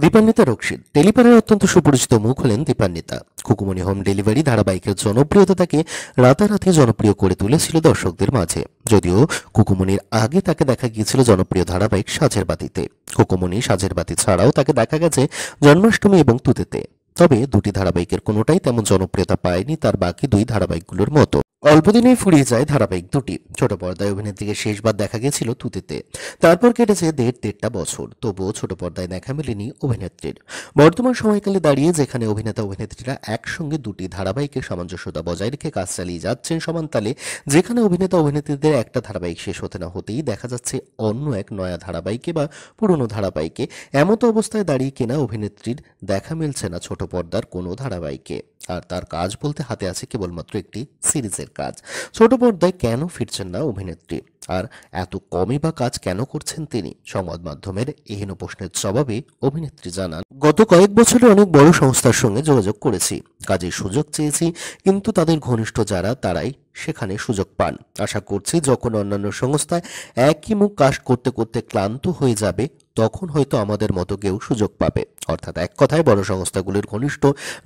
দীপান্বিতা রক্ষিত টেলিপাড়ার অত্যন্ত সুপরিচিত মুখ হলেন দীপান্বিতা। কুকুমনি হোম ডেলিভারি ধারাবাহিকের জনপ্রিয়তা তাকে রাতারাতি জনপ্রিয় করে তুলেছিল দর্শকদের মাঝে। যদিও কুকুমনির আগে তাকে দেখা গিয়েছিল জনপ্রিয় ধারাবাহিক সাজের বাতিতে। কুকুমনি সাজের বাতি ছাড়াও তাকে দেখা গেছে জন্মাষ্টমী এবং তুতেতে। তবে দুটি ধারাবাহিকের কোনোটাই তেমন জনপ্রিয়তা পায়নি তার বাকি দুই ধারাবাহিকগুলোর মতো। অল্পদিনেই ফুরিয়ে যায় ধারাবাহিক দুটি। ছোট পর্দায় অভিনেত্রীকে শেষবার দেখা গেছিল তুতেতে। তারপর কেটেছে দেড়টা বছর, তবুও ছোট পর্দায় দেখা মেলেনি অভিনেত্রীর। বর্তমান সময়কালে দাঁড়িয়ে যেখানে অভিনেতা অভিনেত্রীরা একসঙ্গে দুটি ধারাবাহিকের সামঞ্জস্যতা বজায় রেখে কাজ চালিয়ে যাচ্ছেন সমান তালে, যেখানে অভিনেতা অভিনেত্রীদের একটা ধারাবাহিক শেষ হতে না হতেই দেখা যাচ্ছে অন্য এক নয়া ধারাবাহিকে বা পুরনো ধারাবাহিকে, এমতো অবস্থায় দাঁড়িয়ে কিনা অভিনেত্রীর দেখা মিলছে না ছোট পর্দার কোনো ধারাবাহিকে। আর তার কাজ বলতে হাতে আছে কেবলমাত্র একটি সিরিজের কাজ। ছোট পর্দায় কেন ফিরছেন না অভিনেত্রী, আর এত কমই বা কাজ কেন করছেন তিনি? সংবাদ মাধ্যমের এহেন প্রশ্নের জবাবে অভিনেত্রী জানান, গত কয়েক বছরে অনেক বড় সংস্থার সঙ্গে যোগাযোগ করেছি, কাজের সুযোগ চেয়েছি, কিন্তু তাদের ঘনিষ্ঠ যারা তারাই সেখানে সুযোগ পান। আশা করছি যখন অন্যান্য সংস্থায় একই মুখ কাজ করতে করতে ক্লান্ত হয়ে যাবে, তখন হয়তো আমাদের মতো কেউ সুযোগ পাবে। অর্থাৎ এক কথায় বড় সংস্থাগুলির ঘনিষ্ঠ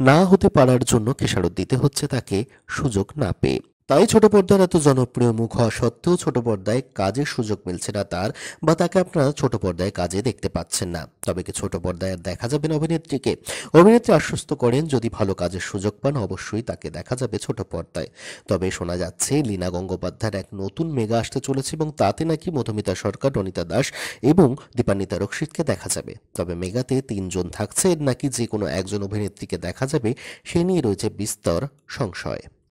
না হতে পারার জন্য খেসারত দিতে হচ্ছে তাকে সুযোগ না পেয়ে। তাই ছোট পর্দার এত জনপ্রিয় মুখ হওয়া সত্ত্বেও ছোট পর্দায় কাজের সুযোগ মিলছে না তার, বা তাকে আপনারা ছোট পর্দায় কাজে দেখতে পাচ্ছেন না। তবে কি ছোট পর্দায় আর দেখা যাবে না অভিনেত্রীকে? অভিনেত্রী আশ্বস্ত করেন, যদি ভালো কাজের সুযোগ পান অবশ্যই তাকে দেখা যাবে ছোট পর্দায়। তবে শোনা যাচ্ছে লীনা গঙ্গোপাধ্যায়ের এক নতুন মেগা আসতে চলেছে এবং তাতে নাকি মধুমিতা সরকার, রনিতা দাস এবং দীপান্বিতা রক্ষিতকে দেখা যাবে। তবে মেগাতে তিনজন থাকছে, নাকি যে কোনো একজন অভিনেত্রীকে দেখা যাবে সে নিয়ে রয়েছে বিস্তর সংশয়।